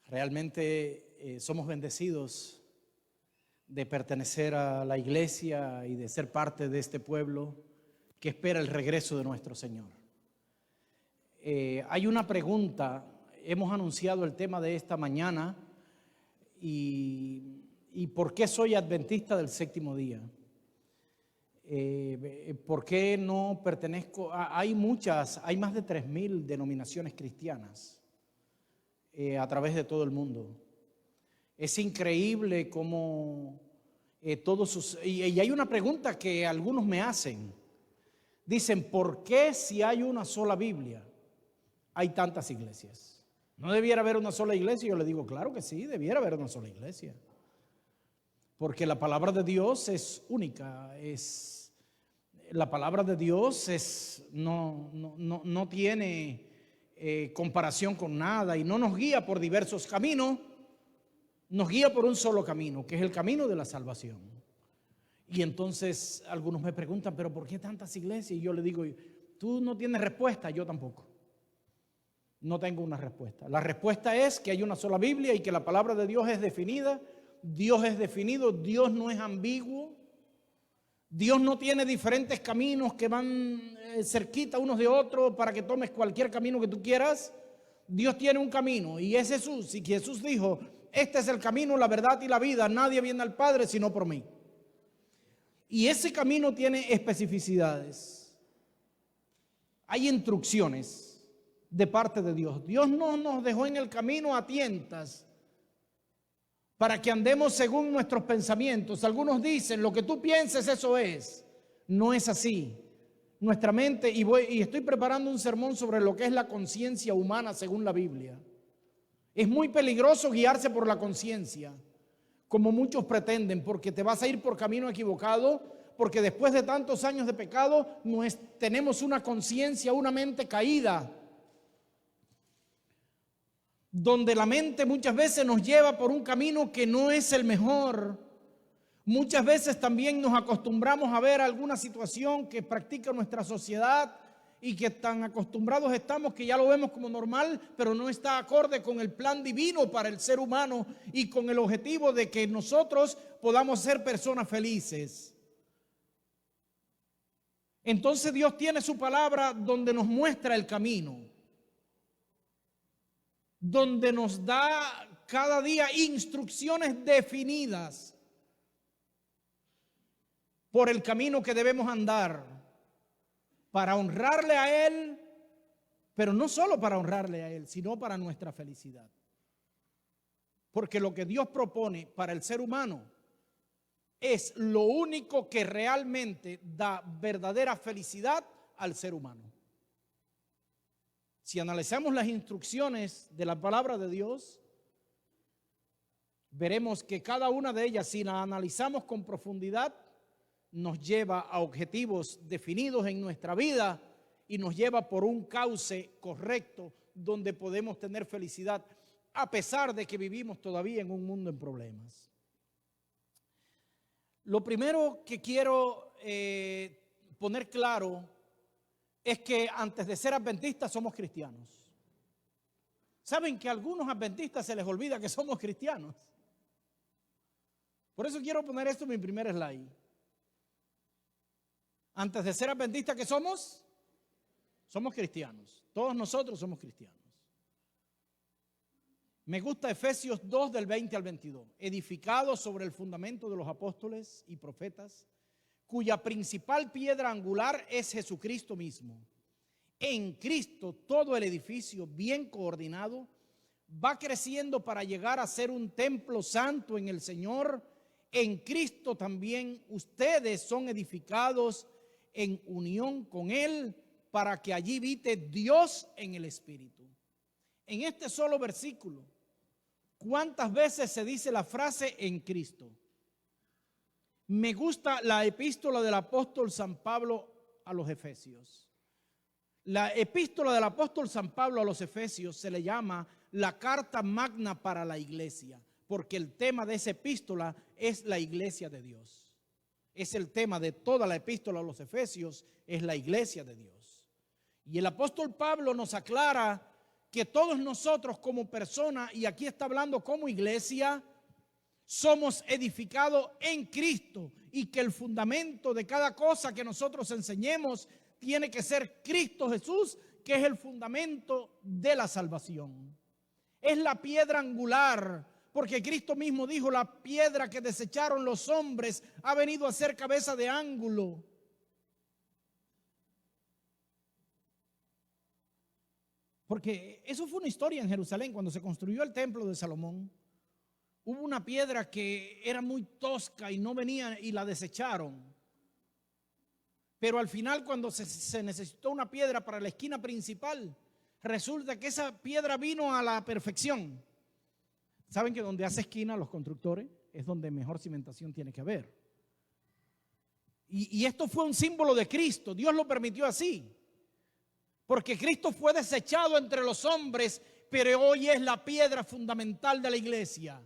Realmente somos bendecidos de pertenecer a la iglesia y de ser parte de este pueblo que espera el regreso de nuestro Señor. Hay una pregunta, hemos anunciado el tema de esta mañana y ¿por qué soy adventista del séptimo día? ¿Por qué no pertenezco? Hay más de 3,000 denominaciones cristianas a través de todo el mundo. Es increíble cómo y hay una pregunta que algunos me hacen. Dicen, ¿por qué si hay una sola Biblia hay tantas iglesias? ¿No debiera haber una sola iglesia? Yo le digo, claro que sí, debiera haber una sola iglesia. Porque la palabra de Dios es única, la palabra de Dios no tiene comparación con nada y no nos guía por diversos caminos, nos guía por un solo camino, que es el camino de la salvación. Y entonces algunos me preguntan, ¿pero por qué tantas iglesias? Y yo le digo, tú no tienes respuesta, yo tampoco. No tengo una respuesta. La respuesta es que hay una sola Biblia y que la palabra de Dios es definida. Dios es definido, Dios no es ambiguo. Dios no tiene diferentes caminos que van cerquita unos de otros para que tomes cualquier camino que tú quieras. Dios tiene un camino y es Jesús. Y Jesús dijo, este es el camino, la verdad y la vida. Nadie viene al Padre sino por mí. Y ese camino tiene especificidades. Hay instrucciones de parte de Dios. Dios no nos dejó en el camino a tientas para que andemos según nuestros pensamientos. Algunos dicen, lo que tú pienses, eso es. No es así. Nuestra mente, y estoy preparando un sermón sobre lo que es la conciencia humana según la Biblia. Es muy peligroso guiarse por la conciencia, como muchos pretenden, porque te vas a ir por camino equivocado, porque después de tantos años de pecado, tenemos una conciencia, una mente caída, donde la mente muchas veces nos lleva por un camino que no es el mejor. Muchas veces también nos acostumbramos a ver alguna situación que practica nuestra sociedad y que tan acostumbrados estamos que ya lo vemos como normal, pero no está acorde con el plan divino para el ser humano y con el objetivo de que nosotros podamos ser personas felices. Entonces Dios tiene su palabra donde nos muestra el camino, donde nos da cada día instrucciones definidas por el camino que debemos andar para honrarle a Él, pero no solo para honrarle a Él, sino para nuestra felicidad. Porque lo que Dios propone para el ser humano es lo único que realmente da verdadera felicidad al ser humano. Si analizamos las instrucciones de la palabra de Dios, veremos que cada una de ellas, si la analizamos con profundidad, nos lleva a objetivos definidos en nuestra vida y nos lleva por un cauce correcto donde podemos tener felicidad a pesar de que vivimos todavía en un mundo en problemas. Lo primero que quiero poner claro es que antes de ser adventistas somos cristianos. ¿Saben que a algunos adventistas se les olvida que somos cristianos? Por eso quiero poner esto en mi primer slide. Antes de ser adventistas, ¿qué somos? Somos cristianos. Todos nosotros somos cristianos. Me gusta Efesios 2 del 20 al 22. Edificados sobre el fundamento de los apóstoles y profetas, cuya principal piedra angular es Jesucristo mismo. En Cristo todo el edificio bien coordinado va creciendo para llegar a ser un templo santo en el Señor. En Cristo también ustedes son edificados en unión con Él para que allí habite Dios en el Espíritu. En este solo versículo, ¿cuántas veces se dice la frase en Cristo? Me gusta la epístola del apóstol San Pablo a los Efesios. La epístola del apóstol San Pablo a los Efesios se le llama la carta magna para la iglesia, porque el tema de esa epístola es la iglesia de Dios. Es el tema de toda la epístola a los Efesios, es la iglesia de Dios. Y el apóstol Pablo nos aclara que todos nosotros como personas, y aquí está hablando como iglesia, somos edificados en Cristo y que el fundamento de cada cosa que nosotros enseñemos tiene que ser Cristo Jesús, que es el fundamento de la salvación. Es la piedra angular, porque Cristo mismo dijo: la piedra que desecharon los hombres ha venido a ser cabeza de ángulo. Porque eso fue una historia en Jerusalén cuando se construyó el templo de Salomón. Hubo una piedra que era muy tosca y no venía y la desecharon. Pero al final, cuando se necesitó una piedra para la esquina principal, resulta que esa piedra vino a la perfección. Saben que donde hace esquina los constructores es donde mejor cimentación tiene que haber. Y esto fue un símbolo de Cristo. Dios lo permitió así. Porque Cristo fue desechado entre los hombres, pero hoy es la piedra fundamental de la iglesia.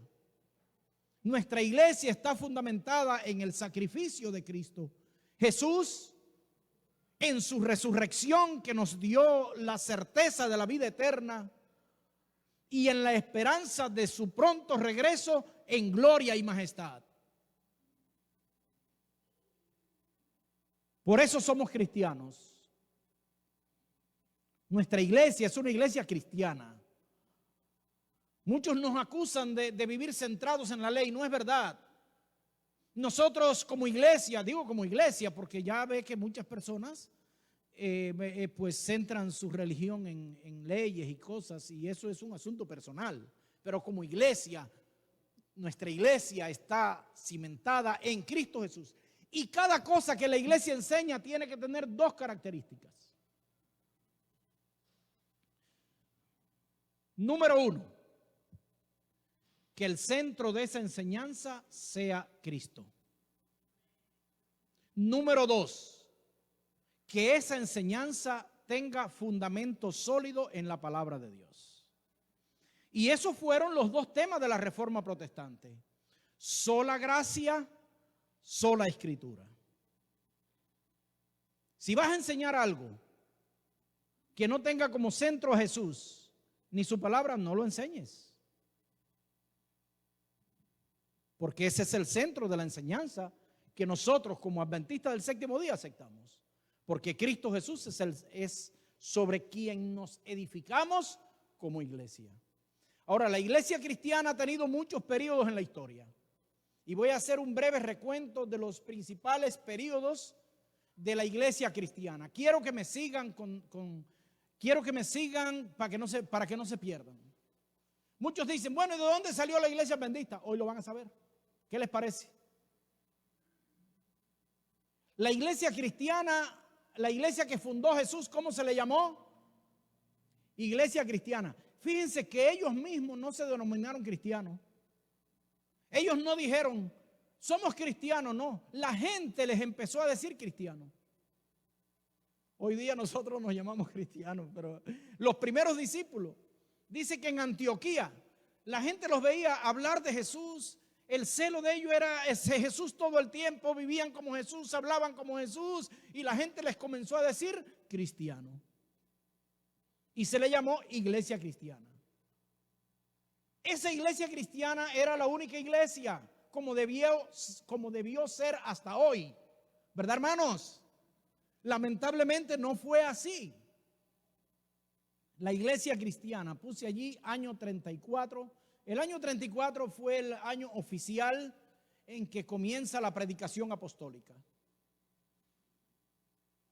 Nuestra iglesia está fundamentada en el sacrificio de Cristo. Jesús, en su resurrección, que nos dio la certeza de la vida eterna, y en la esperanza de su pronto regreso en gloria y majestad. Por eso somos cristianos. Nuestra iglesia es una iglesia cristiana. Muchos nos acusan de vivir centrados en la ley. No es verdad. Nosotros como iglesia, digo como iglesia porque ya ve que muchas personas pues centran su religión en leyes y cosas, y eso es un asunto personal. Pero como iglesia, nuestra iglesia está cimentada en Cristo Jesús. Y cada cosa que la iglesia enseña tiene que tener dos características. Número uno, que el centro de esa enseñanza sea Cristo. Número dos, que esa enseñanza tenga fundamento sólido en la palabra de Dios. Y esos fueron los dos temas de la Reforma Protestante: sola gracia, sola escritura. Si vas a enseñar algo que no tenga como centro a Jesús ni su palabra, no lo enseñes. Porque ese es el centro de la enseñanza que nosotros como adventistas del séptimo día aceptamos. Porque Cristo Jesús es sobre quien nos edificamos como iglesia. Ahora, la iglesia cristiana ha tenido muchos periodos en la historia. Y voy a hacer un breve recuento de los principales periodos de la iglesia cristiana. Quiero que me sigan para que no se pierdan. Muchos dicen: bueno, ¿y de dónde salió la iglesia adventista? Hoy lo van a saber. ¿Qué les parece? La iglesia cristiana, la iglesia que fundó Jesús, ¿cómo se le llamó? Iglesia cristiana. Fíjense que ellos mismos no se denominaron cristianos. Ellos no dijeron: somos cristianos, no. La gente les empezó a decir cristianos. Hoy día nosotros nos llamamos cristianos, pero los primeros discípulos, dice que en Antioquía la gente los veía hablar de Jesús. El celo de ellos era ese Jesús todo el tiempo, vivían como Jesús, hablaban como Jesús, y la gente les comenzó a decir cristiano. Y se le llamó iglesia cristiana. Esa iglesia cristiana era la única iglesia como debió ser hasta hoy. ¿Verdad, hermanos? Lamentablemente no fue así. La iglesia cristiana, puse allí año 34. El año 34 fue el año oficial en que comienza la predicación apostólica.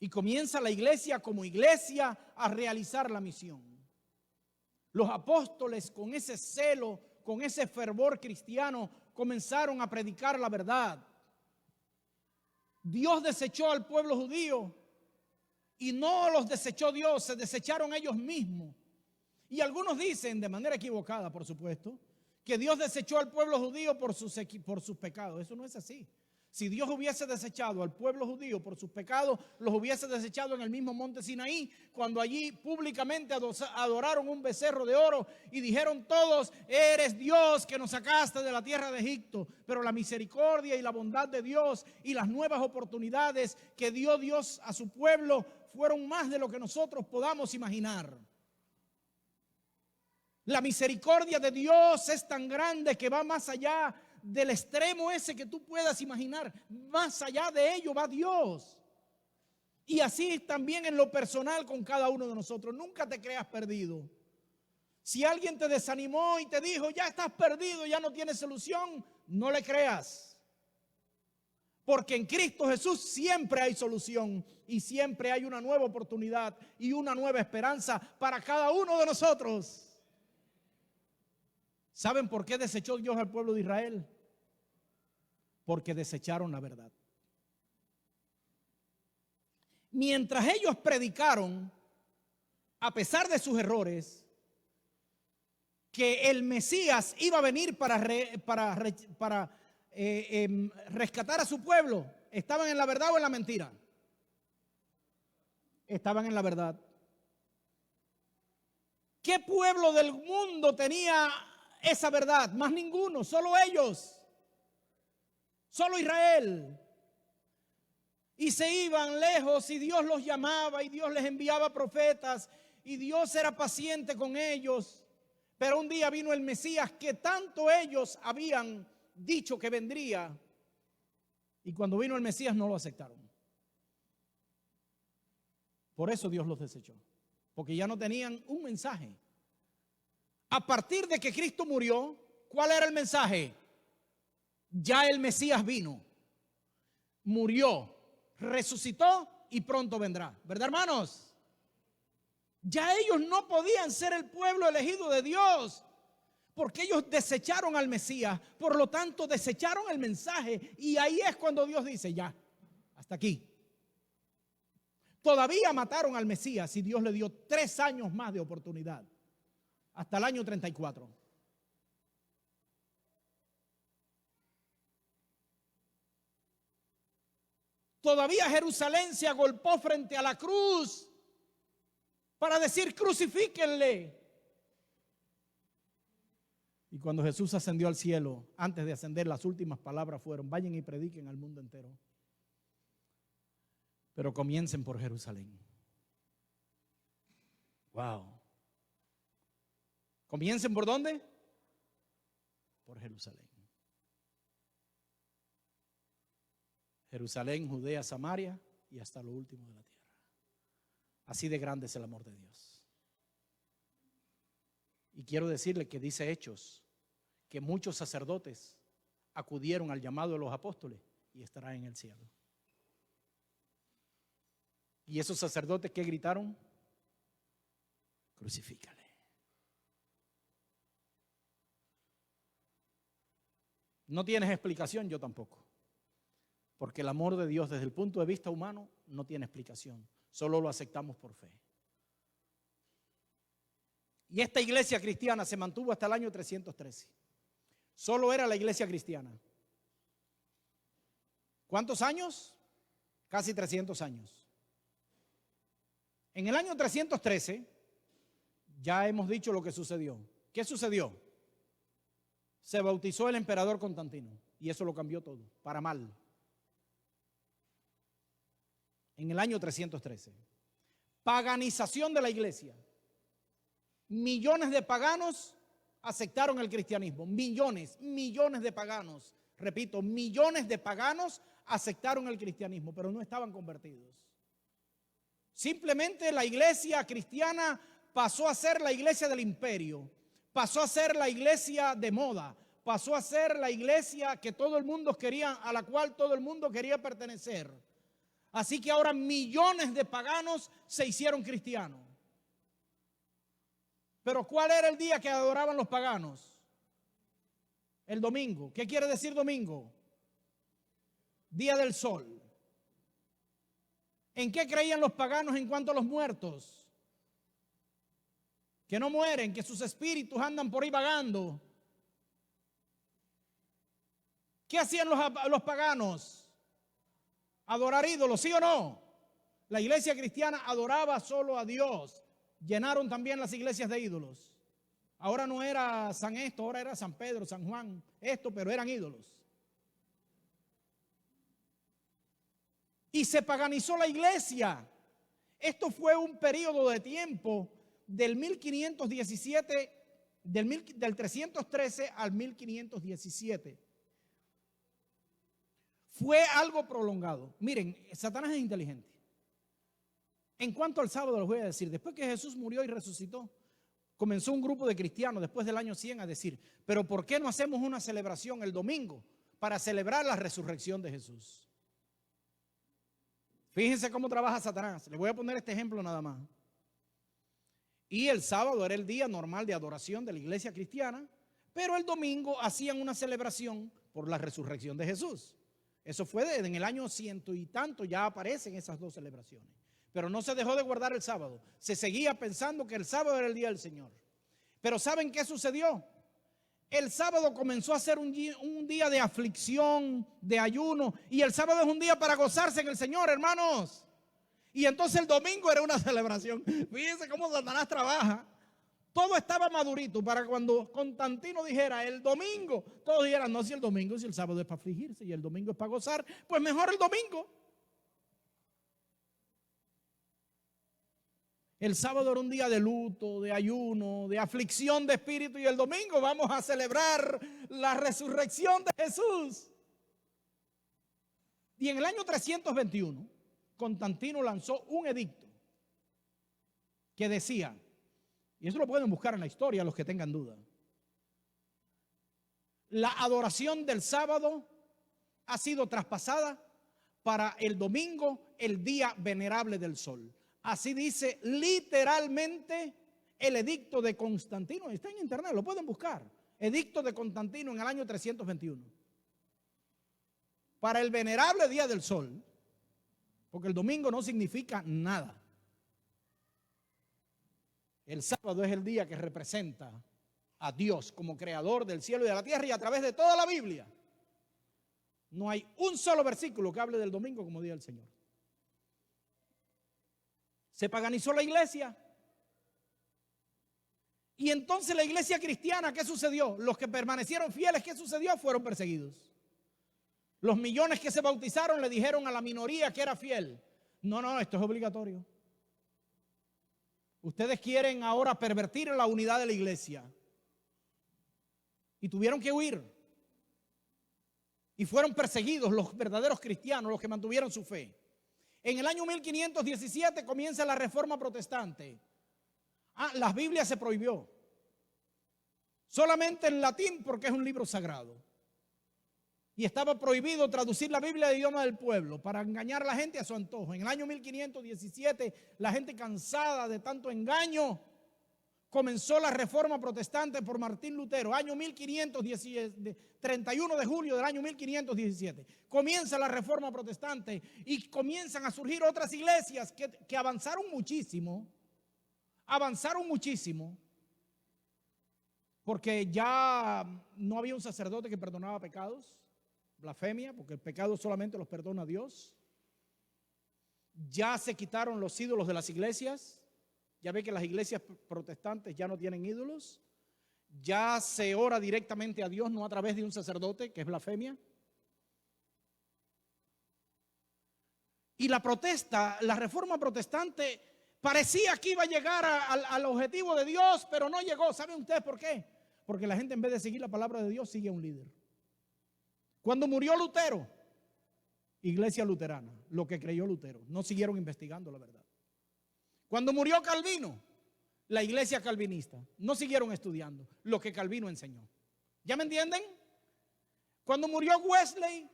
Y comienza la iglesia como iglesia a realizar la misión. Los apóstoles, con ese celo, con ese fervor cristiano, comenzaron a predicar la verdad. Dios desechó al pueblo judío y no los desechó Dios, se desecharon ellos mismos. Y algunos dicen, de manera equivocada por supuesto, que Dios desechó al pueblo judío por sus pecados. Eso no es así. Si Dios hubiese desechado al pueblo judío por sus pecados, los hubiese desechado en el mismo monte Sinaí, cuando allí públicamente adoraron un becerro de oro y dijeron todos: eres Dios que nos sacaste de la tierra de Egipto. Pero la misericordia y la bondad de Dios y las nuevas oportunidades que dio Dios a su pueblo fueron más de lo que nosotros podamos imaginar. La misericordia de Dios es tan grande que va más allá del extremo ese que tú puedas imaginar. Más allá de ello va Dios. Y así también en lo personal con cada uno de nosotros. Nunca te creas perdido. Si alguien te desanimó y te dijo, ya estás perdido, ya no tienes solución, no le creas. Porque en Cristo Jesús siempre hay solución y siempre hay una nueva oportunidad y una nueva esperanza para cada uno de nosotros. ¿Saben por qué desechó Dios al pueblo de Israel? Porque desecharon la verdad. Mientras ellos predicaron, a pesar de sus errores, que el Mesías iba a venir para rescatar a su pueblo, ¿estaban en la verdad o en la mentira? Estaban en la verdad. ¿Qué pueblo del mundo tenía esa verdad? Más ninguno, solo ellos, solo Israel. Y se iban lejos y Dios los llamaba y Dios les enviaba profetas y Dios era paciente con ellos. Pero un día vino el Mesías que tanto ellos habían dicho que vendría. Y cuando vino el Mesías no lo aceptaron. Por eso Dios los desechó. Porque ya no tenían un mensaje. A partir de que Cristo murió, ¿cuál era el mensaje? Ya el Mesías vino, murió, resucitó y pronto vendrá. ¿Verdad, hermanos? Ya ellos no podían ser el pueblo elegido de Dios, porque ellos desecharon al Mesías, por lo tanto desecharon el mensaje. Y ahí es cuando Dios dice, ya, hasta aquí. Todavía mataron al Mesías y Dios le dio 3 años más de oportunidad, hasta el año 34. Todavía Jerusalén se agolpó frente a la cruz para decir, crucifíquenle. Y cuando Jesús ascendió al cielo, antes de ascender, las últimas palabras fueron, vayan y prediquen al mundo entero. Pero comiencen por Jerusalén. Wow. ¿Comiencen por dónde? Por Jerusalén. Jerusalén, Judea, Samaria y hasta lo último de la tierra. Así de grande es el amor de Dios. Y quiero decirle que dice Hechos que muchos sacerdotes acudieron al llamado de los apóstoles y estarán en el cielo. Y esos sacerdotes que gritaron, crucifícale. No tienes explicación, yo tampoco. Porque el amor de Dios desde el punto de vista humano no tiene explicación. Solo lo aceptamos por fe. Y esta iglesia cristiana se mantuvo hasta el año 313. Solo era la iglesia cristiana. ¿Cuántos años? Casi 300 años. En el año 313, ya hemos dicho lo que sucedió. ¿Qué sucedió? Se bautizó el emperador Constantino y eso lo cambió todo, para mal. En el año 313. Paganización de la iglesia. Millones de paganos aceptaron el cristianismo. Millones de paganos. Repito, millones de paganos aceptaron el cristianismo, pero no estaban convertidos. Simplemente la iglesia cristiana pasó a ser la iglesia del imperio. Pasó a ser la iglesia de moda. Pasó a ser la iglesia que todo el mundo quería, a la cual todo el mundo quería pertenecer. Así que ahora millones de paganos se hicieron cristianos. Pero ¿cuál era el día que adoraban los paganos? El domingo. ¿Qué quiere decir domingo? Día del sol. ¿En qué creían los paganos en cuanto a los muertos? Que no mueren, que sus espíritus andan por ahí vagando. ¿Qué hacían los paganos? Adorar ídolos, ¿sí o no? La iglesia cristiana adoraba solo a Dios. Llenaron también las iglesias de ídolos. Ahora no era San esto, ahora era San Pedro, San Juan, esto, pero eran ídolos. Y se paganizó la iglesia. Esto fue un periodo de tiempo del 1517 del 313 al 1517. Fue algo prolongado. Miren, Satanás es inteligente. En cuanto al sábado, les voy a decir, después que Jesús murió y resucitó, comenzó un grupo de cristianos después del año 100 a decir, pero ¿por qué no hacemos una celebración el domingo para celebrar la resurrección de Jesús? Fíjense cómo trabaja Satanás. Les voy a poner este ejemplo nada más. Y el sábado era el día normal de adoración de la iglesia cristiana, pero el domingo hacían una celebración por la resurrección de Jesús. Eso fue en el año 100 y tanto, ya aparecen esas dos celebraciones. Pero no se dejó de guardar el sábado. Se seguía pensando que el sábado era el día del Señor. Pero ¿saben qué sucedió? El sábado comenzó a ser un día de aflicción, de ayuno. Y el sábado es un día para gozarse en el Señor, hermanos. Y entonces el domingo era una celebración. Fíjense cómo Satanás trabaja. Todo estaba madurito para cuando Constantino dijera el domingo. Todos dijeran, no, si el domingo, si el sábado es para afligirse y el domingo es para gozar, pues mejor el domingo. El sábado era un día de luto, de ayuno, de aflicción de espíritu, y el domingo vamos a celebrar la resurrección de Jesús. Y en el año 321, Constantino lanzó un edicto que decía, y eso lo pueden buscar en la historia los que tengan duda, la adoración del sábado ha sido traspasada para el domingo, el día venerable del sol. Así dice literalmente el edicto de Constantino. Está en internet, lo pueden buscar. Edicto de Constantino en el año 321. Para el venerable día del sol, porque el domingo no significa nada. El sábado es el día que representa a Dios como creador del cielo y de la tierra, y a través de toda la Biblia no hay un solo versículo que hable del domingo como día del Señor. Se paganizó la iglesia. Y entonces la iglesia cristiana, ¿qué sucedió? Los que permanecieron fieles, ¿qué sucedió? Fueron perseguidos. Los millones que se bautizaron le dijeron a la minoría que era fiel, no, esto es obligatorio. Ustedes quieren ahora pervertir la unidad de la iglesia. Y tuvieron que huir. Y fueron perseguidos los verdaderos cristianos, los que mantuvieron su fe. En el año 1517 comienza la Reforma Protestante. Las Biblias se prohibió. Solamente en latín porque es un libro sagrado. Y estaba prohibido traducir la Biblia de idioma del pueblo para engañar a la gente a su antojo. En el año 1517, la gente cansada de tanto engaño, comenzó la Reforma Protestante por Martín Lutero. Año 31 de julio del año 1517. Comienza la Reforma Protestante y comienzan a surgir otras iglesias que avanzaron muchísimo. Porque ya no había un sacerdote que perdonaba pecados. Blasfemia, porque el pecado solamente los perdona Dios. Ya se quitaron los ídolos de las iglesias. Ya ve que las iglesias protestantes ya no tienen ídolos. Ya se ora directamente a Dios, no a través de un sacerdote, que es blasfemia. Y la protesta, la Reforma Protestante, parecía que iba a llegar al objetivo de Dios, pero no llegó. ¿Saben ustedes por qué? Porque la gente, en vez de seguir la palabra de Dios, sigue a un líder. Cuando murió Lutero, iglesia luterana, lo que creyó Lutero, no siguieron investigando la verdad. Cuando murió Calvino, la iglesia calvinista, no siguieron estudiando lo que Calvino enseñó. ¿Ya me entienden? Cuando murió Wesley,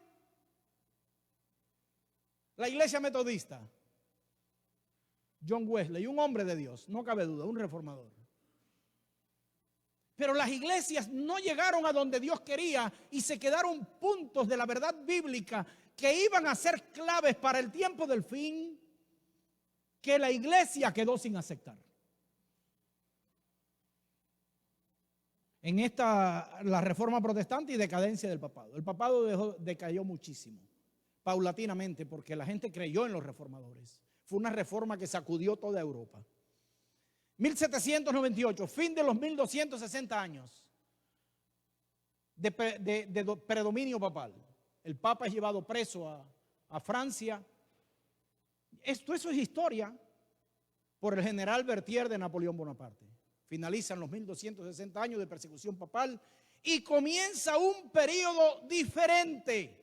la iglesia metodista, John Wesley, un hombre de Dios, no cabe duda, un reformador. Pero las iglesias no llegaron a donde Dios quería y se quedaron puntos de la verdad bíblica que iban a ser claves para el tiempo del fin, que la iglesia quedó sin aceptar. En la Reforma Protestante y decadencia del papado. El papado decayó muchísimo, paulatinamente, porque la gente creyó en los reformadores. Fue una reforma que sacudió toda Europa. 1798, fin de los 1260 años de predominio papal. El Papa es llevado preso a Francia. Eso es historia por el general Berthier de Napoleón Bonaparte. Finalizan los 1260 años de persecución papal y comienza un periodo diferente.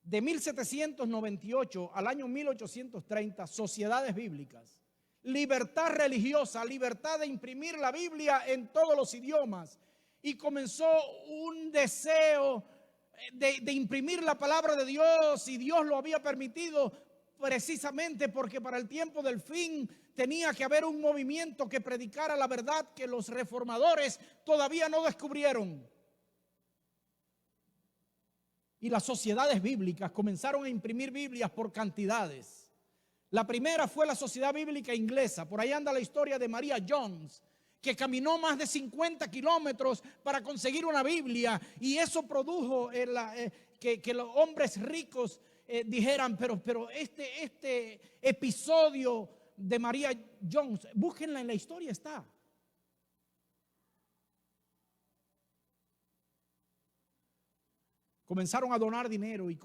De 1798 al año 1830, sociedades bíblicas, libertad religiosa, libertad de imprimir la Biblia en todos los idiomas, y comenzó un deseo de imprimir la palabra de Dios, y Dios lo había permitido precisamente porque para el tiempo del fin tenía que haber un movimiento que predicara la verdad que los reformadores todavía no descubrieron. Y las sociedades bíblicas comenzaron a imprimir Biblias por cantidades. La primera fue la Sociedad Bíblica Inglesa. Por ahí anda la historia de María Jones, que caminó más de 50 kilómetros para conseguir una Biblia. Y eso produjo que los hombres ricos dijeran, pero este episodio de María Jones, búsquenla, en la historia está. Comenzaron a donar dinero y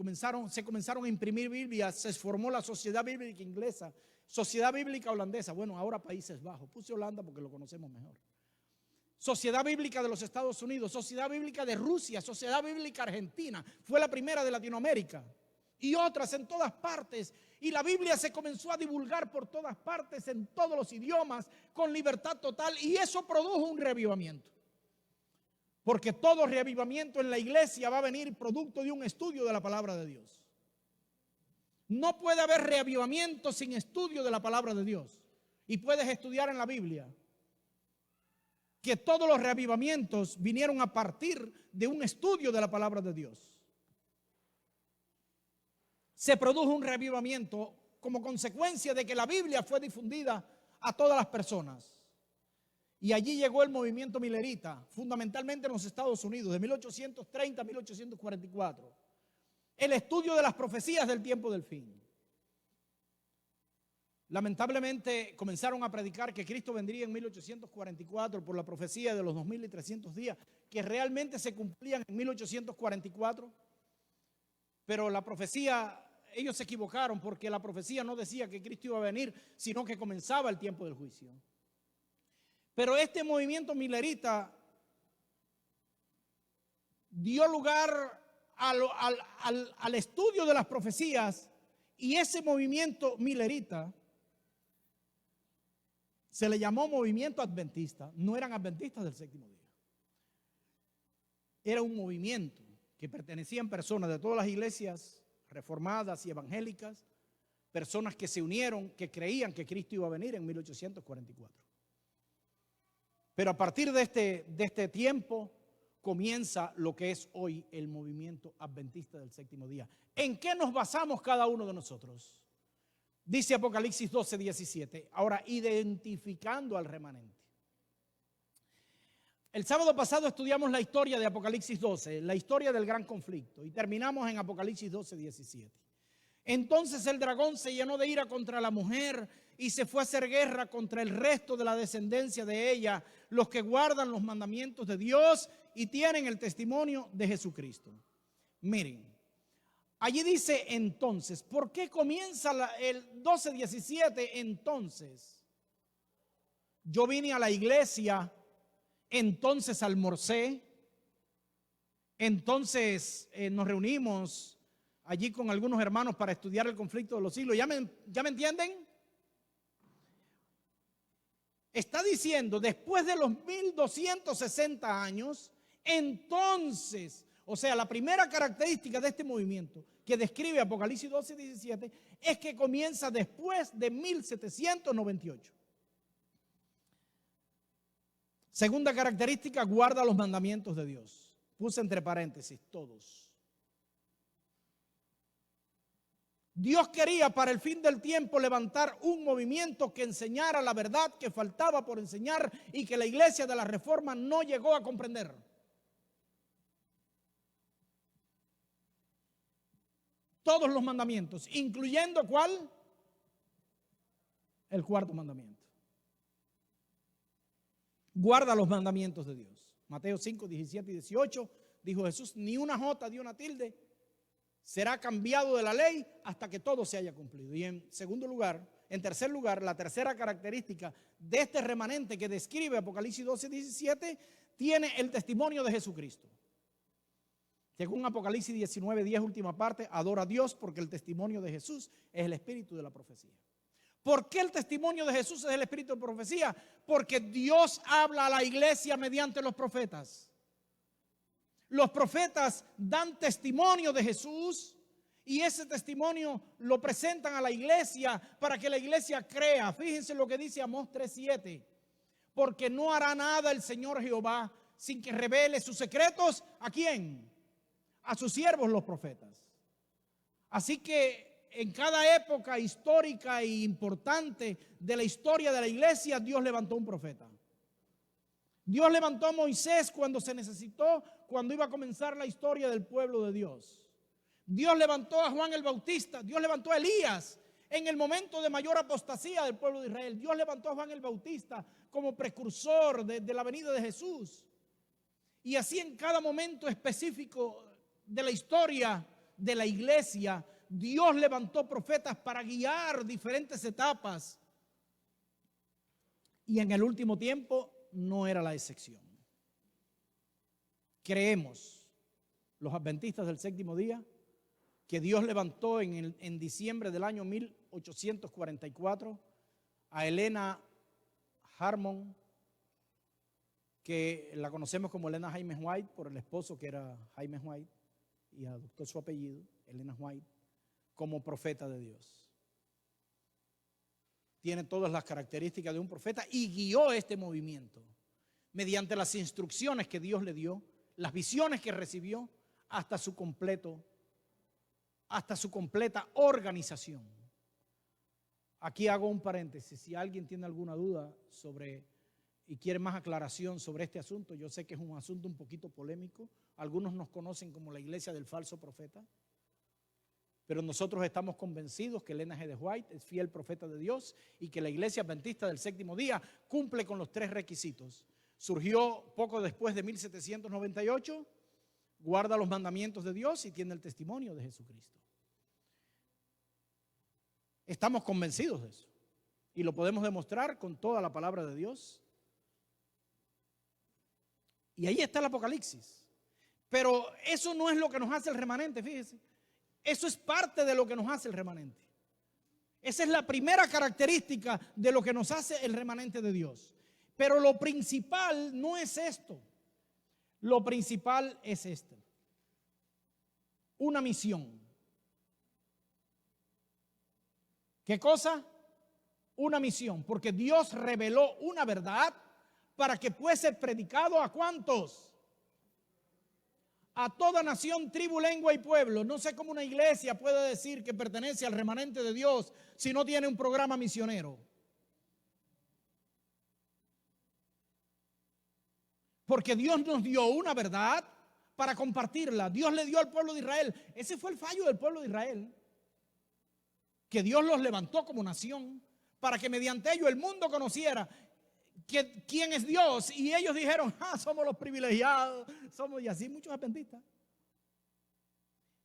se comenzaron a imprimir Biblias. Se formó la Sociedad Bíblica Inglesa, Sociedad Bíblica Holandesa, bueno, ahora Países Bajos. Puse Holanda porque lo conocemos mejor. Sociedad Bíblica de los Estados Unidos, Sociedad Bíblica de Rusia, Sociedad Bíblica Argentina. Fue la primera de Latinoamérica. Y otras en todas partes. Y la Biblia se comenzó a divulgar por todas partes, en todos los idiomas, con libertad total. Y eso produjo un reavivamiento. Porque todo reavivamiento en la iglesia va a venir producto de un estudio de la palabra de Dios. No puede haber reavivamiento sin estudio de la palabra de Dios. Y puedes estudiar en la Biblia que todos los reavivamientos vinieron a partir de un estudio de la palabra de Dios. Se produjo un reavivamiento como consecuencia de que la Biblia fue difundida a todas las personas. Y allí llegó el movimiento milerita, fundamentalmente en los Estados Unidos, de 1830 a 1844. El estudio de las profecías del tiempo del fin. Lamentablemente comenzaron a predicar que Cristo vendría en 1844 por la profecía de los 2300 días, que realmente se cumplían en 1844. Pero la profecía, ellos se equivocaron porque la profecía no decía que Cristo iba a venir, sino que comenzaba el tiempo del juicio. Pero este movimiento milerita dio lugar al estudio de las profecías, y ese movimiento milerita se le llamó movimiento adventista. No eran adventistas del séptimo día. Era un movimiento que pertenecían personas de todas las iglesias reformadas y evangélicas, personas que se unieron, que creían que Cristo iba a venir en 1844. Pero a partir de este tiempo comienza lo que es hoy el movimiento adventista del séptimo día. ¿En qué nos basamos cada uno de nosotros? Dice Apocalipsis 12:17. Ahora, identificando al remanente. El sábado pasado estudiamos la historia de Apocalipsis 12, la historia del gran conflicto, y terminamos en Apocalipsis 12:17. Entonces el dragón se llenó de ira contra la mujer y se fue a hacer guerra contra el resto de la descendencia de ella, los que guardan los mandamientos de Dios y tienen el testimonio de Jesucristo. Miren, allí dice entonces. ¿Por qué comienza el 12:17 entonces? Yo vine a la iglesia, entonces almorcé, entonces nos reunimos allí con algunos hermanos para estudiar el conflicto de los siglos. ¿Ya me entienden? Está diciendo, después de los 1260 años, entonces, o sea, la primera característica de este movimiento que describe Apocalipsis 12:17 es que comienza después de 1798. Segunda característica, guarda los mandamientos de Dios. Puse entre paréntesis, todos. Dios quería para el fin del tiempo levantar un movimiento que enseñara la verdad que faltaba por enseñar y que la iglesia de la Reforma no llegó a comprender. Todos los mandamientos, incluyendo ¿cuál? El cuarto mandamiento. Guarda los mandamientos de Dios. Mateo 5:17 y 18 dijo Jesús, ni una jota ni una tilde será cambiado de la ley hasta que todo se haya cumplido. Y en segundo lugar, En tercer lugar, la tercera característica de este remanente que describe Apocalipsis 12:17 tiene el testimonio de Jesucristo. Según Apocalipsis 19:10, última parte, adora a Dios porque el testimonio de Jesús es el espíritu de la profecía. ¿Por qué el testimonio de Jesús es el espíritu de profecía? Porque Dios habla a la iglesia mediante los profetas. Los profetas dan testimonio de Jesús y ese testimonio lo presentan a la iglesia para que la iglesia crea. Fíjense lo que dice Amós 3:7. Porque no hará nada el Señor Jehová sin que revele sus secretos. ¿A quién? A sus siervos los profetas. Así que en cada época histórica e importante de la historia de la iglesia, Dios levantó un profeta. Dios levantó a Moisés cuando se necesitó, cuando iba a comenzar la historia del pueblo de Dios. Dios levantó a Juan el Bautista. Dios levantó a Elías en el momento de mayor apostasía del pueblo de Israel. Dios levantó a Juan el Bautista como precursor de la venida de Jesús. Y así en cada momento específico de la historia de la iglesia, Dios levantó profetas para guiar diferentes etapas. Y en el último tiempo no era la excepción. Creemos, los adventistas del séptimo día, que Dios levantó en diciembre del año 1844 a Elena Harmon, que la conocemos como Elena Jaime White por el esposo que era Jaime White y adoptó su apellido, Elena White, como profeta de Dios. Tiene todas las características de un profeta y guió este movimiento mediante las instrucciones que Dios le dio, las visiones que recibió, hasta su completa organización. Aquí hago un paréntesis. Si alguien tiene alguna duda y quiere más aclaración sobre este asunto, yo sé que es un asunto un poquito polémico. Algunos nos conocen como la iglesia del falso profeta, pero nosotros estamos convencidos que Elena G. White es fiel profeta de Dios y que la iglesia adventista del séptimo día cumple con los tres requisitos. Surgió poco después de 1798, guarda los mandamientos de Dios y tiene el testimonio de Jesucristo. Estamos convencidos de eso y lo podemos demostrar con toda la palabra de Dios. Y ahí está el Apocalipsis. Pero eso no es lo que nos hace el remanente, fíjese. Eso es parte de lo que nos hace el remanente. Esa es la primera característica de lo que nos hace el remanente de Dios. Pero lo principal no es esto. Lo principal es esto. Una misión. ¿Qué cosa? Una misión. Porque Dios reveló una verdad para que fuese predicado ¿a cuántos? A toda nación, tribu, lengua y pueblo. No sé cómo una iglesia puede decir que pertenece al remanente de Dios si no tiene un programa misionero. Porque Dios nos dio una verdad para compartirla. Dios le dio al pueblo de Israel. Ese fue el fallo del pueblo de Israel. Que Dios los levantó como nación para que mediante ello el mundo conociera quién es Dios. Y ellos dijeron, somos los privilegiados, somos, y así muchos adventistas.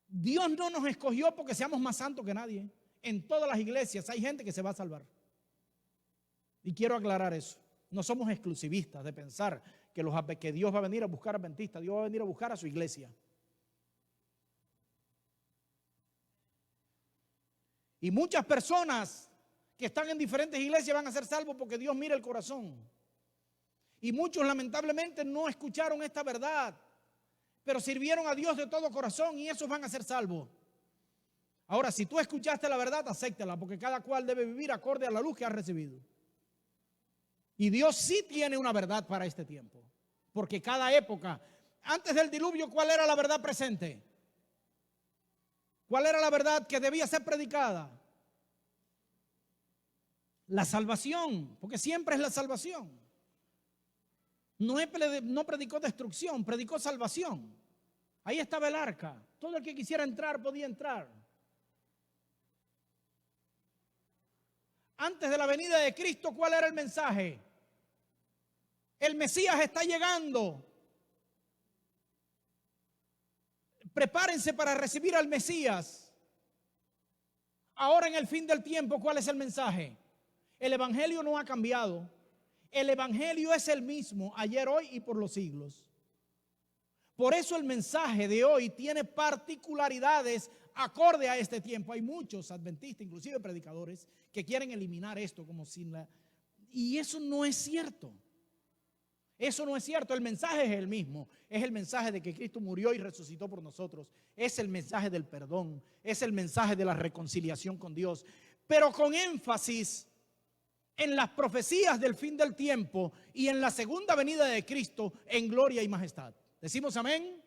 Dios no nos escogió porque seamos más santos que nadie. En todas las iglesias hay gente que se va a salvar. Y quiero aclarar eso. No somos exclusivistas de pensar que Dios va a venir a buscar adventistas. Dios va a venir a buscar a su iglesia. Y muchas personas que están en diferentes iglesias van a ser salvos porque Dios mira el corazón. Y muchos lamentablemente no escucharon esta verdad, pero sirvieron a Dios de todo corazón y esos van a ser salvos. Ahora, si tú escuchaste la verdad, acéptala, porque cada cual debe vivir acorde a la luz que ha recibido. Y Dios sí tiene una verdad para este tiempo, porque cada época, antes del diluvio, ¿cuál era la verdad presente? ¿Cuál era la verdad que debía ser predicada? La salvación, porque siempre es la salvación. No predicó destrucción, predicó salvación. Ahí estaba el arca. Todo el que quisiera entrar podía entrar. Antes de la venida de Cristo, ¿cuál era el mensaje? El Mesías está llegando. Prepárense para recibir al Mesías. Ahora en el fin del tiempo, ¿cuál es el mensaje? El evangelio no ha cambiado. El evangelio es el mismo ayer, hoy y por los siglos. Por eso el mensaje de hoy tiene particularidades acorde a este tiempo. Hay muchos adventistas, inclusive predicadores, que quieren eliminar esto como sin la... Y eso no es cierto. Eso no es cierto. El mensaje es el mismo. Es el mensaje de que Cristo murió y resucitó por nosotros. Es el mensaje del perdón. Es el mensaje de la reconciliación con Dios. Pero con énfasis en las profecías del fin del tiempo y en la segunda venida de Cristo en gloria y majestad. ¿Decimos amén?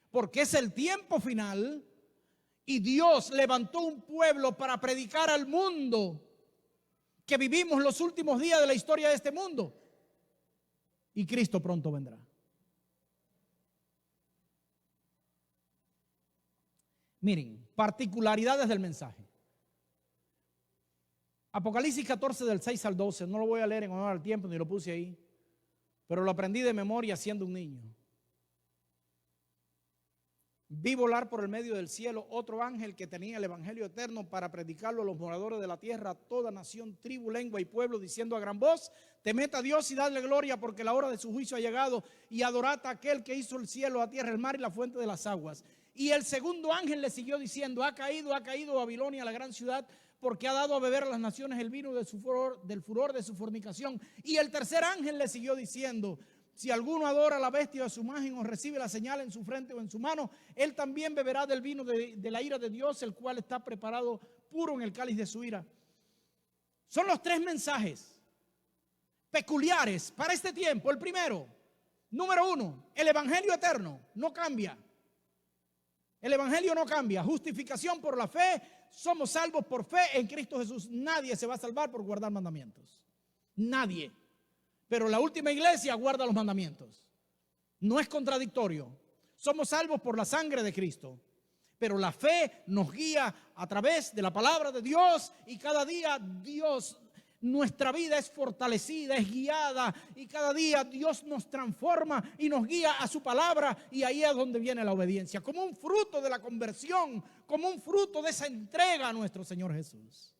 Porque es el tiempo final y Dios levantó un pueblo para predicar al mundo que vivimos los últimos días de la historia de este mundo. Y Cristo pronto vendrá. Miren, particularidades del mensaje. Apocalipsis 14 del 6 al 12, no lo voy a leer en honor al tiempo, ni lo puse ahí, pero lo aprendí de memoria siendo un niño. Vi volar por el medio del cielo otro ángel que tenía el evangelio eterno para predicarlo a los moradores de la tierra, a toda nación, tribu, lengua y pueblo, diciendo a gran voz: temed a Dios y dadle gloria, porque la hora de su juicio ha llegado, y adorad a aquel que hizo el cielo, la tierra, el mar y la fuente de las aguas. Y el segundo ángel le siguió diciendo: ha caído Babilonia, la gran ciudad, porque ha dado a beber a las naciones el vino de su furor, del furor de su fornicación. Y el tercer ángel le siguió diciendo: si alguno adora a la bestia o a su imagen o recibe la señal en su frente o en su mano, él también beberá del vino de la ira de Dios, el cual está preparado puro en el cáliz de su ira. Son los tres mensajes peculiares para este tiempo. El primero, número uno, el evangelio eterno no cambia. El evangelio no cambia. Justificación por la fe. Somos salvos por fe en Cristo Jesús. Nadie se va a salvar por guardar mandamientos. Nadie. Pero la última iglesia guarda los mandamientos. No es contradictorio. Somos salvos por la sangre de Cristo. Pero la fe nos guía a través de la palabra de Dios. Y cada día nuestra vida es fortalecida, es guiada. Y cada día Dios nos transforma y nos guía a su palabra. Y ahí es donde viene la obediencia. Como un fruto de la conversión. Como un fruto de esa entrega a nuestro Señor Jesús.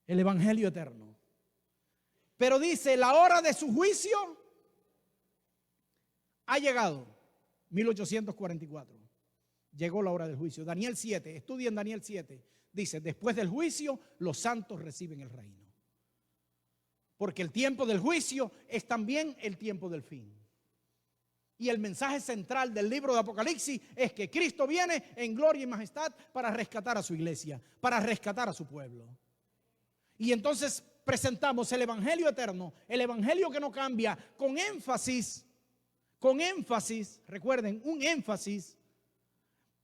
El evangelio eterno. Pero dice, la hora de su juicio ha llegado. 1844. Llegó la hora del juicio. Daniel 7, estudien Daniel 7. Dice, después del juicio, los santos reciben el reino. Porque el tiempo del juicio es también el tiempo del fin. Y el mensaje central del libro de Apocalipsis es que Cristo viene en gloria y majestad para rescatar a su iglesia, para rescatar a su pueblo. Y entonces presentamos el evangelio eterno, el evangelio que no cambia, con énfasis, recuerden, un énfasis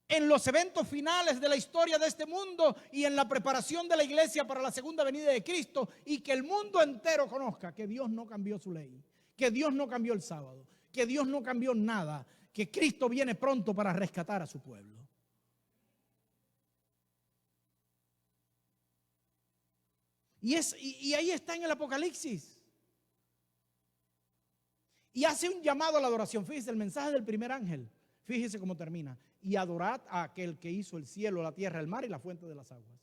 en los eventos finales de la historia de este mundo y en la preparación de la iglesia para la segunda venida de Cristo, y que el mundo entero conozca que Dios no cambió su ley, que Dios no cambió el sábado, que Dios no cambió nada, que Cristo viene pronto para rescatar a su pueblo. Y ahí está en el Apocalipsis. Y hace un llamado a la adoración. Fíjese el mensaje del primer ángel. Fíjese cómo termina. Y adorad a aquel que hizo el cielo, la tierra, el mar y la fuente de las aguas.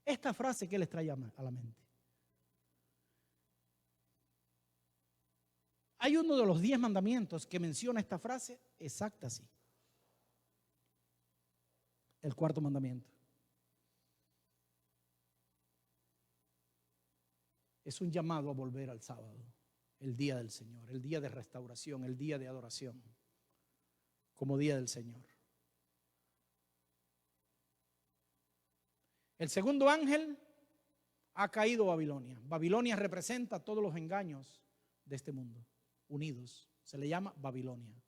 Esta frase que les trae a la mente. Hay uno de los 10 mandamientos que menciona esta frase exacta así. El cuarto mandamiento. Es un llamado a volver al sábado, el día del Señor, el día de restauración, el día de adoración, como día del Señor. El segundo ángel ha caído Babilonia. Babilonia representa todos los engaños de este mundo, unidos. Se le llama Babilonia.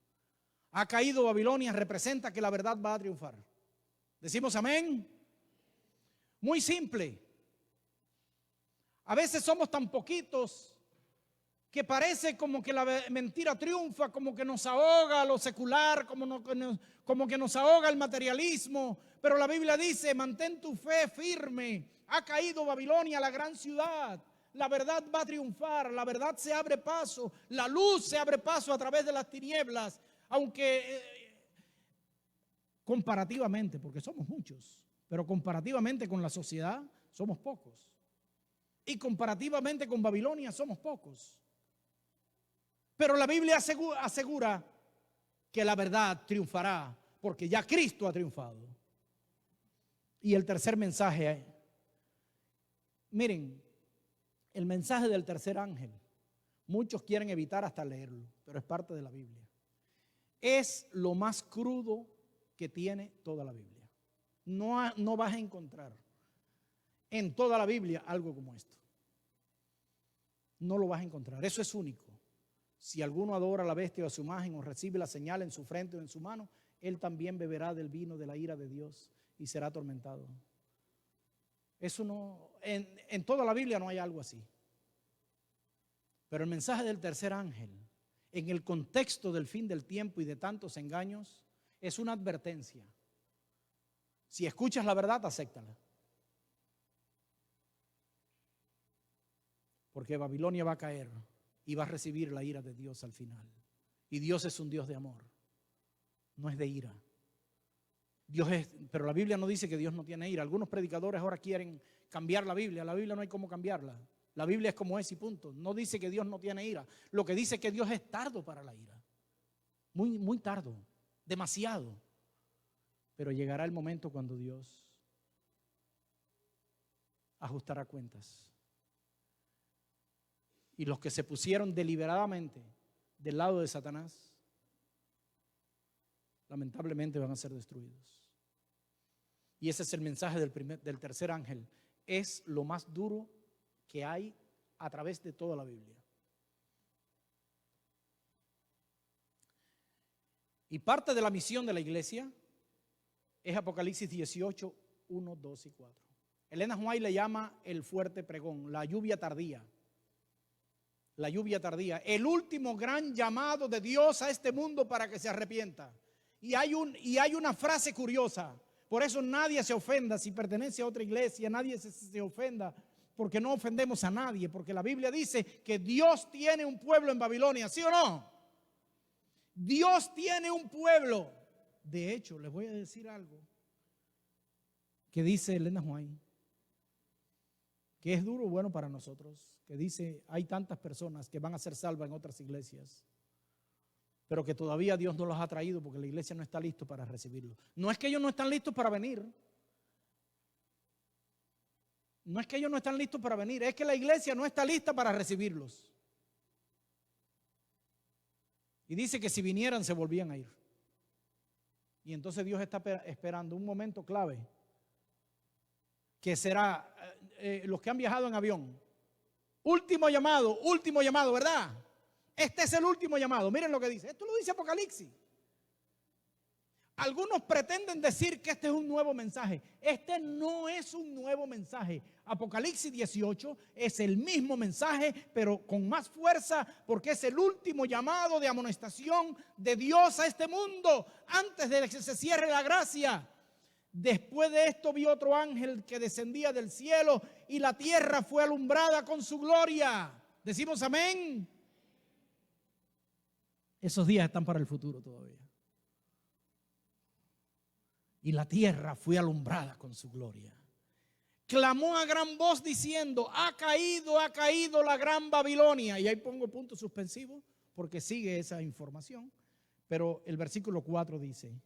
Ha caído Babilonia, representa que la verdad va a triunfar. ¿Decimos amén? Muy simple. A veces somos tan poquitos que parece como que la mentira triunfa, como que nos ahoga lo secular, como que nos ahoga el materialismo. Pero la Biblia dice, mantén tu fe firme. Ha caído Babilonia, la gran ciudad. La verdad va a triunfar, la verdad se abre paso, la luz se abre paso a través de las tinieblas. Aunque comparativamente, porque somos muchos, pero comparativamente con la sociedad somos pocos. Y comparativamente con Babilonia somos pocos. Pero la Biblia asegura que la verdad triunfará, porque ya Cristo ha triunfado. Y el tercer mensaje, miren, el mensaje del tercer ángel, muchos quieren evitar hasta leerlo, pero es parte de la Biblia. Es lo más crudo que tiene toda la Biblia. No vas a encontrar en toda la Biblia algo como esto. No lo vas a encontrar, eso es único. Si alguno adora a la bestia o a su imagen o recibe la señal en su frente o en su mano, él también beberá del vino de la ira de Dios y será atormentado. Eso no, en toda la Biblia no hay algo así. Pero el mensaje del tercer ángel, en el contexto del fin del tiempo y de tantos engaños, es una advertencia. Si escuchas la verdad, acéptala. Porque Babilonia va a caer y va a recibir la ira de Dios al final. Y Dios es un Dios de amor, no es de ira. Pero la Biblia no dice que Dios no tiene ira. Algunos predicadores ahora quieren cambiar la Biblia. La Biblia no hay cómo cambiarla. La Biblia es como es y punto. No dice que Dios no tiene ira. Lo que dice es que Dios es tardo para la ira. Muy, muy tardo. Demasiado. Pero llegará el momento cuando Dios ajustará cuentas. Y los que se pusieron deliberadamente del lado de Satanás, lamentablemente van a ser destruidos. Y ese es el mensaje del tercer ángel. Es lo más duro que hay a través de toda la Biblia. Y parte de la misión de la iglesia es Apocalipsis 18, 1, 2 y 4. Elena White le llama el fuerte pregón, la lluvia tardía. La lluvia tardía, el último gran llamado de Dios a este mundo para que se arrepienta. Y hay una frase curiosa, por eso nadie se ofenda si pertenece a otra iglesia, nadie se ofenda, porque no ofendemos a nadie, porque la Biblia dice que Dios tiene un pueblo en Babilonia, ¿sí o no? Dios tiene un pueblo. De hecho, les voy a decir algo que dice Elena White, que es duro bueno para nosotros, que dice, hay tantas personas que van a ser salvas en otras iglesias, pero que todavía Dios no los ha traído porque la iglesia no está lista para recibirlo. No es que ellos no están listos para venir. No es que ellos no están listos para venir, es que la iglesia no está lista para recibirlos. Y dice que si vinieran se volvían a ir. Y entonces Dios está esperando un momento clave, que será los que han viajado en avión. Último llamado, ¿verdad? Este es el último llamado. Miren lo que dice. Esto lo dice Apocalipsis. Algunos pretenden decir que este es un nuevo mensaje. Este no es un nuevo mensaje. Apocalipsis 18 es el mismo mensaje, pero con más fuerza, porque es el último llamado de amonestación de Dios a este mundo antes de que se cierre la gracia. Después de esto vi otro ángel que descendía del cielo y la tierra fue alumbrada con su gloria. Decimos amén. Esos días están para el futuro todavía. Y la tierra fue alumbrada con su gloria. Clamó a gran voz diciendo, ha caído la gran Babilonia. Y ahí pongo punto suspensivo porque sigue esa información. Pero el versículo 4 dice,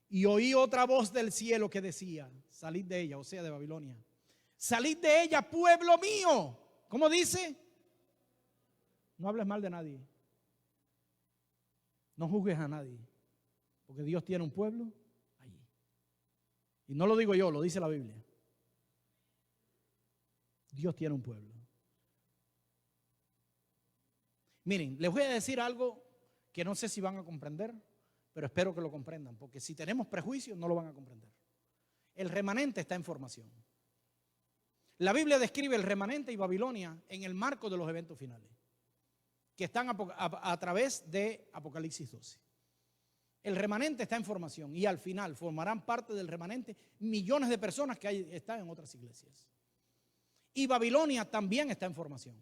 y oí otra voz del cielo que decía, salid de ella, o sea de Babilonia. Salid de ella, pueblo mío. ¿Cómo dice? No hables mal de nadie. No juzgues a nadie. Porque Dios tiene un pueblo allí. Y no lo digo yo, lo dice la Biblia. Dios tiene un pueblo. Miren, les voy a decir algo que no sé si van a comprender, pero espero que lo comprendan, porque si tenemos prejuicios no lo van a comprender. El remanente está en formación. La Biblia describe el remanente y Babilonia en el marco de los eventos finales, que están a través de Apocalipsis 12. El remanente está en formación y al final formarán parte del remanente millones de personas que están en otras iglesias. Y Babilonia también está en formación.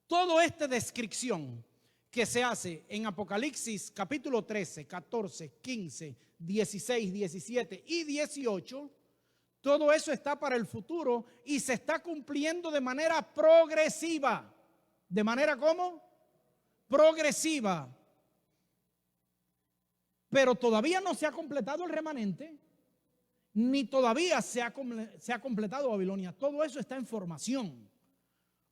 Todo esta descripción que se hace en Apocalipsis capítulo 13, 14, 15, 16, 17 y 18, todo eso está para el futuro y se está cumpliendo de manera progresiva. ¿De manera cómo? Progresiva. Pero todavía no se ha completado el remanente, ni todavía se ha completado Babilonia. Todo eso está en formación.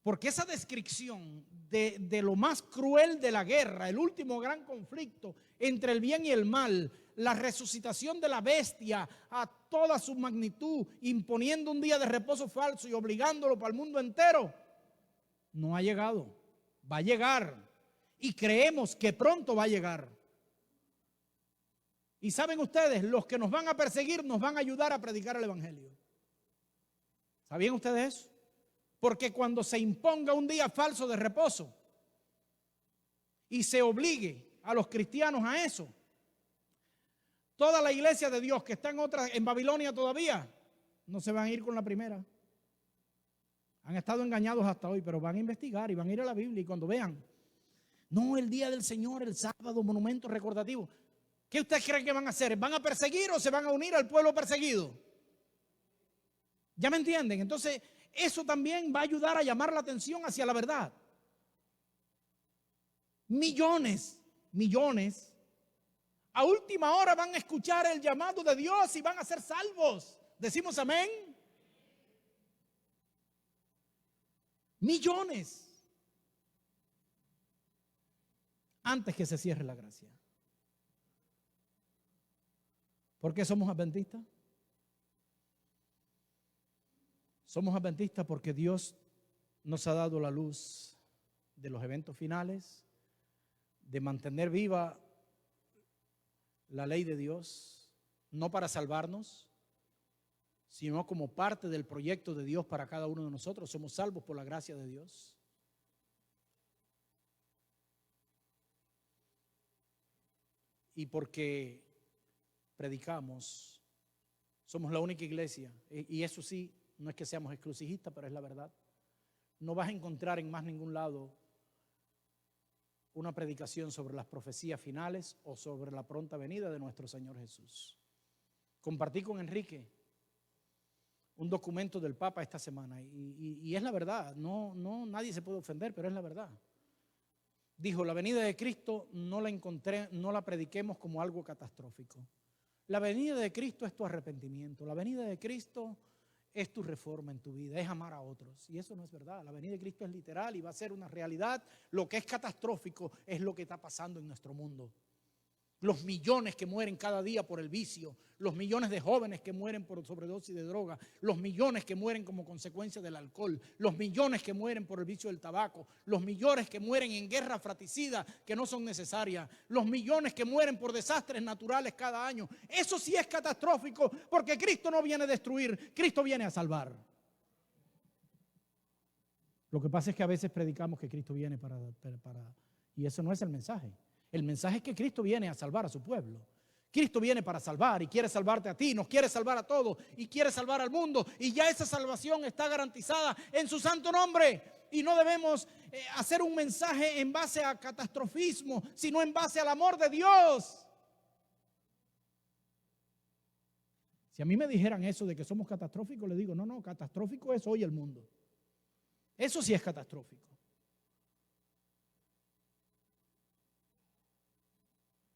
Porque esa descripción de lo más cruel de la guerra, el último gran conflicto entre el bien y el mal, la resucitación de la bestia a toda su magnitud, imponiendo un día de reposo falso y obligándolo para el mundo entero, no ha llegado. Va a llegar. Y creemos que pronto va a llegar. Y saben ustedes, los que nos van a perseguir nos van a ayudar a predicar el evangelio. ¿Sabían ustedes eso? Porque cuando se imponga un día falso de reposo y se obligue a los cristianos a eso, toda la iglesia de Dios que está en Babilonia todavía, no se van a ir con la primera. Han estado engañados hasta hoy, pero van a investigar y van a ir a la Biblia y cuando vean, no, el día del Señor, el sábado, monumento recordativo. ¿Qué ustedes creen que van a hacer? ¿Van a perseguir o se van a unir al pueblo perseguido? ¿Ya me entienden? Entonces, eso también va a ayudar a llamar la atención hacia la verdad. Millones, a última hora van a escuchar el llamado de Dios y van a ser salvos. ¿Decimos amén? Millones. Antes que se cierre la gracia. ¿Por qué somos adventistas? Somos adventistas porque Dios nos ha dado la luz de los eventos finales, de mantener viva la ley de Dios, no para salvarnos, sino como parte del proyecto de Dios para cada uno de nosotros. Somos salvos por la gracia de Dios. Y porque predicamos, somos la única iglesia, y eso sí, no es que seamos exclusivistas, pero es la verdad. No vas a encontrar en más ningún lado una predicación sobre las profecías finales o sobre la pronta venida de nuestro Señor Jesús. Compartí con Enrique un documento del Papa esta semana y es la verdad. No, nadie se puede ofender, pero es la verdad. Dijo, la venida de Cristo no la prediquemos como algo catastrófico. La venida de Cristo es tu arrepentimiento. La venida de Cristo es tu reforma en tu vida, es amar a otros. Y eso no es verdad. La venida de Cristo es literal y va a ser una realidad. Lo que es catastrófico es lo que está pasando en nuestro mundo. Los millones que mueren cada día por el vicio, los millones de jóvenes que mueren por sobredosis de droga, los millones que mueren como consecuencia del alcohol, los millones que mueren por el vicio del tabaco, los millones que mueren en guerras fratricidas que no son necesarias, los millones que mueren por desastres naturales cada año. Eso sí es catastrófico porque Cristo no viene a destruir, Cristo viene a salvar. Lo que pasa es que a veces predicamos que Cristo viene y eso no es el mensaje. El mensaje es que Cristo viene a salvar a su pueblo. Cristo viene para salvar y quiere salvarte a ti, nos quiere salvar a todos y quiere salvar al mundo. Y ya esa salvación está garantizada en su santo nombre. Y no debemos hacer un mensaje en base a catastrofismo, sino en base al amor de Dios. Si a mí me dijeran eso de que somos catastróficos, le digo, no, catastrófico es hoy el mundo. Eso sí es catastrófico.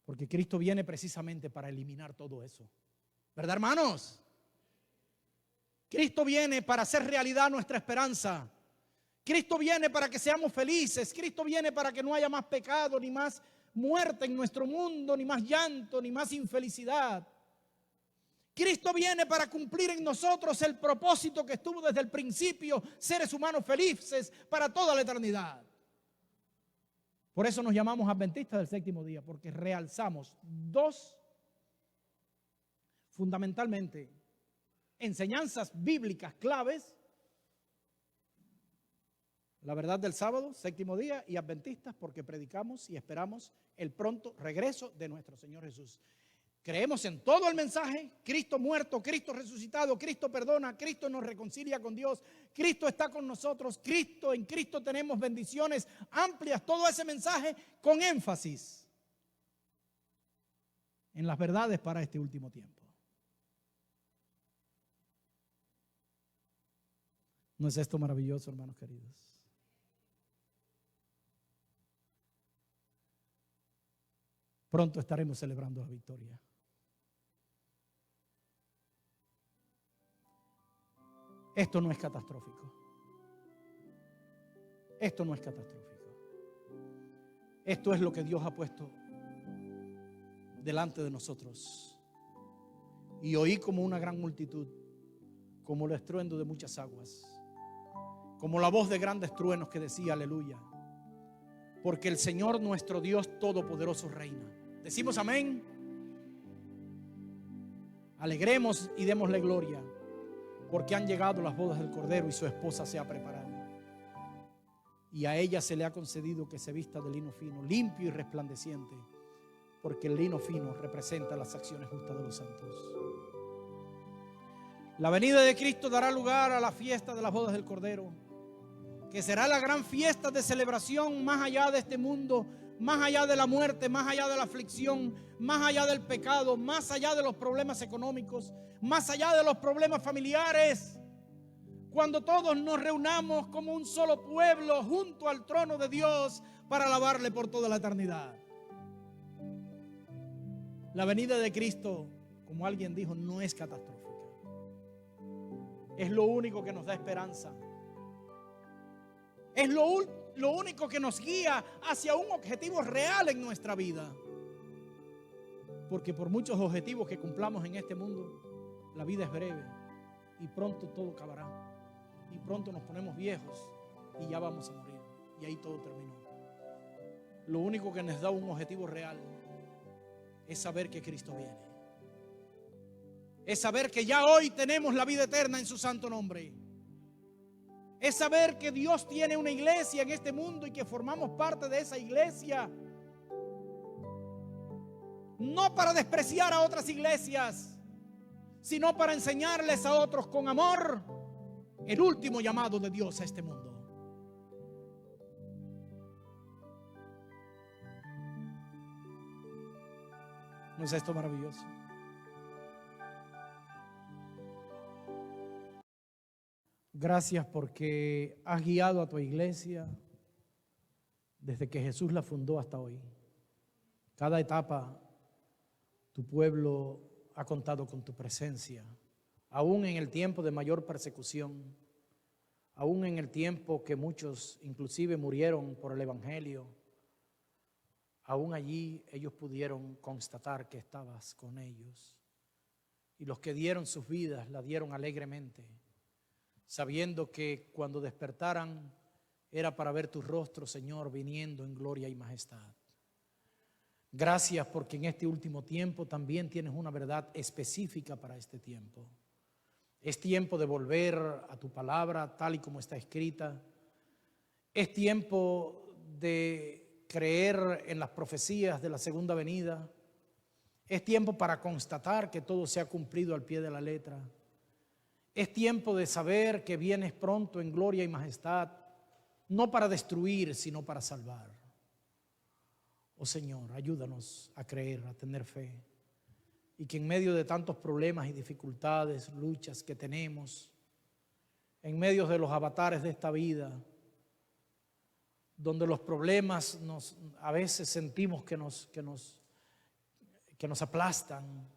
Porque Cristo viene precisamente para eliminar todo eso. ¿Verdad, hermanos? Cristo viene para hacer realidad nuestra esperanza. Cristo viene para que seamos felices. Cristo viene para que no haya más pecado, ni más muerte en nuestro mundo, ni más llanto, ni más infelicidad. Cristo viene para cumplir en nosotros el propósito que estuvo desde el principio, seres humanos felices para toda la eternidad. Por eso nos llamamos adventistas del séptimo día, porque realzamos dos, fundamentalmente, enseñanzas bíblicas claves: la verdad del sábado, séptimo día, y adventistas porque predicamos y esperamos el pronto regreso de nuestro Señor Jesús. Creemos en todo el mensaje: Cristo muerto, Cristo resucitado, Cristo perdona, Cristo nos reconcilia con Dios, Cristo está con nosotros, en Cristo tenemos bendiciones amplias. Todo ese mensaje con énfasis en las verdades para este último tiempo. ¿No es esto maravilloso, hermanos queridos? Pronto estaremos celebrando la victoria. Esto no es catastrófico. Esto no es catastrófico. Esto es lo que Dios ha puesto delante de nosotros. Y oí como una gran multitud, como el estruendo de muchas aguas, como la voz de grandes truenos que decía: aleluya, porque el Señor nuestro Dios Todopoderoso reina. Decimos amén. Alegremos y démosle gloria, porque han llegado las bodas del Cordero y su esposa se ha preparado. Y a ella se le ha concedido que se vista de lino fino, limpio y resplandeciente, porque el lino fino representa las acciones justas de los santos. La venida de Cristo dará lugar a la fiesta de las bodas del Cordero, que será la gran fiesta de celebración más allá de este mundo, más allá de la muerte, más allá de la aflicción, más allá del pecado, más allá de los problemas económicos, más allá de los problemas familiares. Cuando todos nos reunamos como un solo pueblo junto al trono de Dios para alabarle por toda la eternidad. La venida de Cristo, como alguien dijo, no es catastrófica. Es lo único que nos da esperanza. Es lo único que nos guía hacia un objetivo real en nuestra vida. Porque por muchos objetivos que cumplamos en este mundo, la vida es breve y pronto todo acabará. Y pronto nos ponemos viejos y ya vamos a morir. Y ahí todo terminó. Lo único que nos da un objetivo real es saber que Cristo viene. Es saber que ya hoy tenemos la vida eterna en su santo nombre. Es saber que Dios tiene una iglesia en este mundo y que formamos parte de esa iglesia. No para despreciar a otras iglesias, sino para enseñarles a otros con amor el último llamado de Dios a este mundo. ¿No es esto maravilloso? Gracias porque has guiado a tu iglesia desde que Jesús la fundó hasta hoy. Cada etapa tu pueblo ha contado con tu presencia, aún en el tiempo de mayor persecución, aún en el tiempo que muchos inclusive murieron por el evangelio. Aún allí ellos pudieron constatar que estabas con ellos. Y los que dieron sus vidas la dieron alegremente, sabiendo que cuando despertaran era para ver tu rostro, Señor, viniendo en gloria y majestad. Gracias porque en este último tiempo también tienes una verdad específica para este tiempo. Es tiempo de volver a tu palabra tal y como está escrita. Es tiempo de creer en las profecías de la segunda venida. Es tiempo para constatar que todo se ha cumplido al pie de la letra. Es tiempo de saber que vienes pronto en gloria y majestad, no para destruir, sino para salvar. Oh Señor, ayúdanos a creer, a tener fe, y que en medio de tantos problemas y dificultades, luchas que tenemos, en medio de los avatares de esta vida, donde los problemas a veces sentimos que nos aplastan,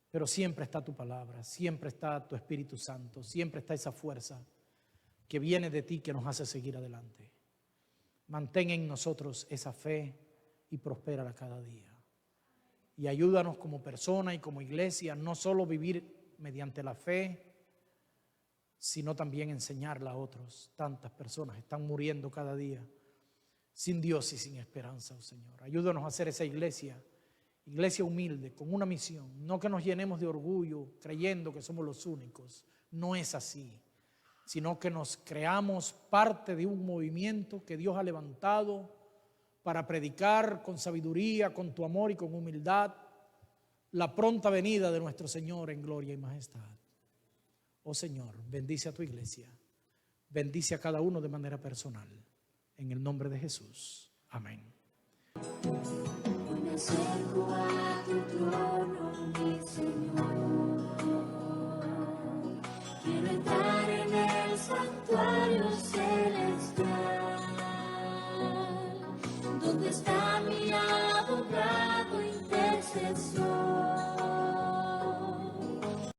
pero siempre está tu palabra, siempre está tu Espíritu Santo, siempre está esa fuerza que viene de ti que nos hace seguir adelante. Mantén en nosotros esa fe y prospérala cada día. Y ayúdanos como persona y como iglesia, no solo vivir mediante la fe, sino también enseñarla a otros. Tantas personas están muriendo cada día sin Dios y sin esperanza, oh Señor. Ayúdanos a hacer esa iglesia humilde, con una misión. No que nos llenemos de orgullo creyendo que somos los únicos. No es así, sino que nos creamos parte de un movimiento que Dios ha levantado para predicar con sabiduría, con tu amor y con humildad la pronta venida de nuestro Señor en gloria y majestad. Oh Señor, bendice a tu iglesia, bendice a cada uno de manera personal, en el nombre de Jesús. Amén. Hoy me acerco a tu trono.